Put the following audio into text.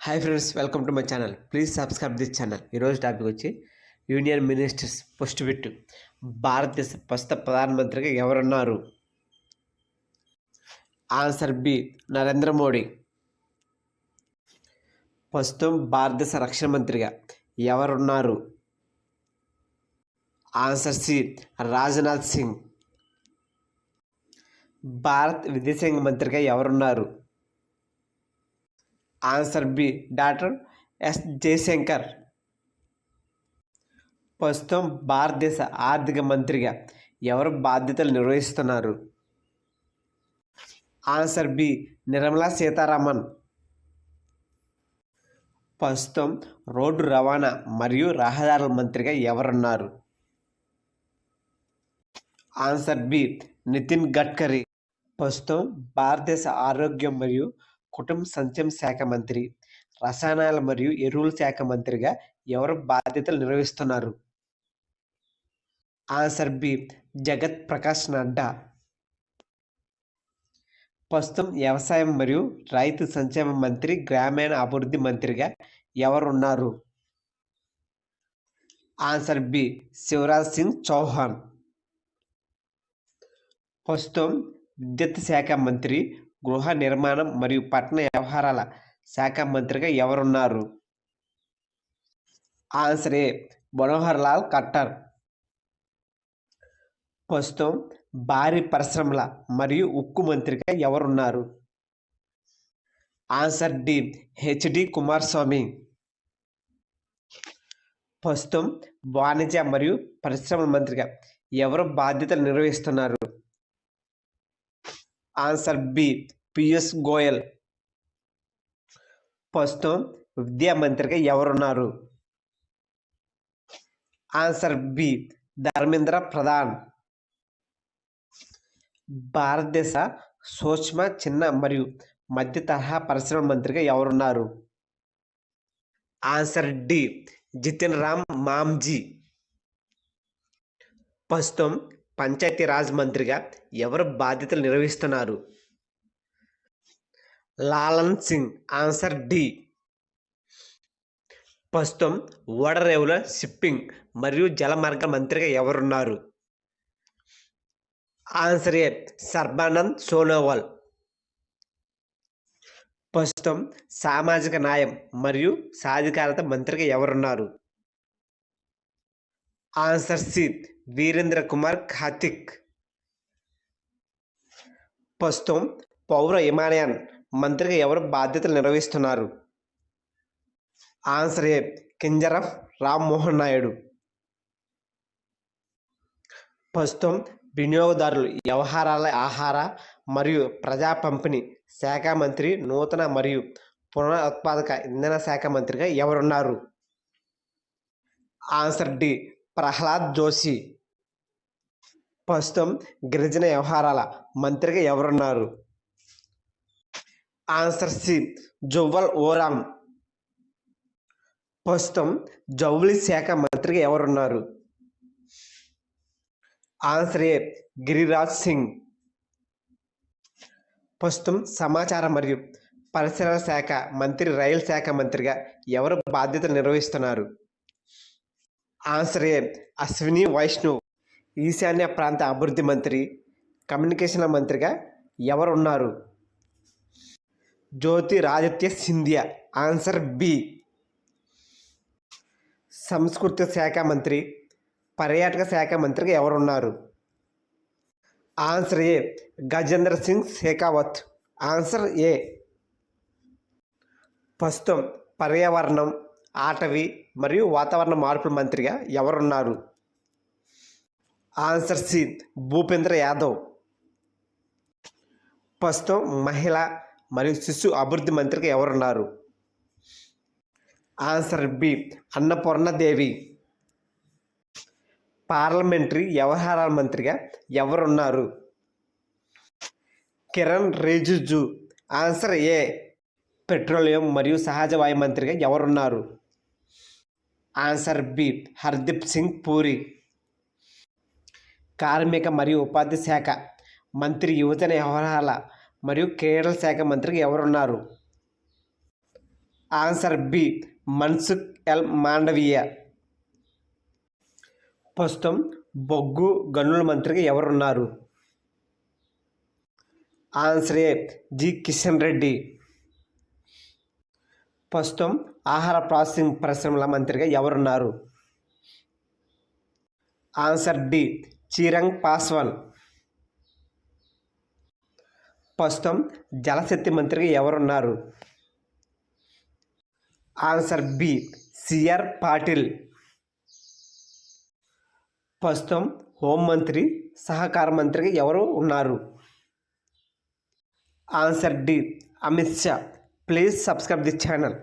Hi friends, welcome to my channel. Please subscribe this channel. ఈరోజు topic వచ్చి union ministers post పెట్టు. భారతదేశ ప్రస్తుత ప్రధానమంత్రిగా ఎవరున్నారు? Answer B, Narendra Modi. ప్రస్తుతం భారతదేశ రక్షణ మంత్రిగా ఎవరున్నారు? Answer C, Rajnath Singh. భారత్ విదేశాంగ మంత్రిగా ఎవరున్నారు? Answer B, doctor S Jaishankar. ప్రస్తుతం భారతదేశ ఆర్థిక మంత్రిగా ఎవరు బాధ్యతలు నిర్వహిస్తున్నారు? Answer B, Nirmala Sitharaman. ప్రస్తుతం రోడ్డు రవాణా మరియు రహదారుల మంత్రిగా ఎవరున్నారు? Answer B, Nitin Gadkari. ప్రస్తుతం భారతదేశ ఆరోగ్యం మరియు కుటుంబ సంక్షేమ శాఖ మంత్రి, రసాయనాల మరియు ఎరువుల శాఖ మంత్రిగా ఎవరు బాధ్యతలు నిర్వహిస్తున్నారు? ఆన్సర్ బి, జగత్ ప్రకాష్ నడ్డా. ప్రస్తుతం వ్యవసాయం మరియు రైతు సంక్షేమ మంత్రి, గ్రామీణ అభివృద్ధి మంత్రిగా ఎవరున్నారు? Answer B, Shivraj Singh Chouhan. ప్రస్తుతం విద్యుత్ శాఖ మంత్రి, గృహ నిర్మాణం మరియు పట్టణ వ్యవహారాల శాఖ మంత్రిగా ఎవరున్నారు? Answer A, Manohar Lal Khattar. ప్రస్తుతం భారీ పరిశ్రమల మరియు ఉక్కు మంత్రిగా ఎవరున్నారు? Answer D, HD Kumaraswamy. ప్రస్తుతం వాణిజ్య మరియు పరిశ్రమల మంత్రిగా ఎవరు బాధ్యతలు నిర్వహిస్తున్నారు? Answer B, Piyush Goyal. ప్రస్తుతం విద్యా మంత్రిగా ఎవరున్నారు? Answer B, Dharmendra Pradhan. భారతదేశ సూక్ష్మ, చిన్న మరియు మధ్య తరహా పరిశ్రమల మంత్రిగా ఎవరున్నారు? Answer D, Jitan Ram Manjhi. ప్రస్తుతం పంచాయతీ రాజ్ మంత్రిగా ఎవరు బాధ్యతలు నిర్వహిస్తున్నారు? లాలన్ సింగ్. Answer D. ప్రస్తుతం ఓడరేవుల షిప్పింగ్ మరియు జలమార్గ మంత్రిగా ఎవరున్నారు? Answer A, Sarbananda Sonowal. ప్రస్తుతం సామాజిక న్యాయం మరియు సాధికారత మంత్రిగా ఎవరున్నారు? Answer C, Virendra Kumar Khatik. ప్రస్తుతం పౌర విమానయాన్ మంత్రిగా ఎవరు బాధ్యతలు నిర్వహిస్తున్నారు? Answer A, Kinjarapu Rammohan Naidu. ప్రస్తుతం వినియోగదారులు వ్యవహారాల, ఆహార మరియు ప్రజా పంపిణీ శాఖ మంత్రి, నూతన మరియు పునరుత్పాదక ఇంధన శాఖ మంత్రిగా ఎవరున్నారు? Answer D, Pralhad Joshi. ప్రస్తుతం గిరిజన వ్యవహారాల మంత్రిగా ఎవరున్నారు? Answer C, Jual Oram. ప్రస్తుతం జౌళి శాఖ మంత్రిగా ఎవరున్నారు? Answer A, Giriraj Singh. ప్రస్తుతం సమాచార మరియు పరిసరాల శాఖ మంత్రి, రైలు శాఖ మంత్రిగా ఎవరు బాధ్యతలు నిర్వహిస్తున్నారు? Answer A, Ashwini Vaishnaw. ఈశాన్య ప్రాంత అభివృద్ధి మంత్రి, కమ్యూనికేషన్ల మంత్రిగా ఎవరున్నారు? జ్యోతిరాదిత్య సింధియా. Answer B. సంస్కృతి శాఖ మంత్రి, పర్యాటక శాఖ మంత్రిగా ఎవరున్నారు? Answer A, Gajendra Singh Shekhawat. Answer A. ప్రస్తుతం పర్యావరణం, అటవీ మరియు వాతావరణ మార్పుల మంత్రిగా ఎవరున్నారు? Answer C, Bhupender Yadav. ప్రస్తుతం మహిళా మరియు శిశు అభివృద్ధి మంత్రిగా ఎవరున్నారు? Answer B, Annapurna Devi. పార్లమెంటరీ వ్యవహారాల మంత్రిగా ఎవరున్నారు? Kiren Rijiju. Answer A. Petroleum మరియు సహజ వాయు మంత్రిగా ఎవరున్నారు? Answer B, Hardeep Singh Puri. కార్మిక మరియు ఉపాధి శాఖ మంత్రి, యువజన వ్యవహారాల మరియు క్రీడల శాఖ మంత్రిగా ఎవరున్నారు? Answer B Mansukh L Mandaviya. ప్రస్తుతం బొగ్గు గనుల మంత్రిగా ఎవరున్నారు? Answer A G Kishan Reddy. ప్రస్తుతం ఆహార ప్రాసెసింగ్ పరిశ్రమల మంత్రిగా ఎవరున్నారు? Answer D Chirag Paswan. ప్రస్తుతం జలశక్తి మంత్రిగా ఎవరున్నారు? Answer B CR Patil. ప్రస్తుతం హోంమంత్రి సహకార మంత్రిగా ఎవరు ఉన్నారు? Answer D Amit Shah. Please subscribe the channel.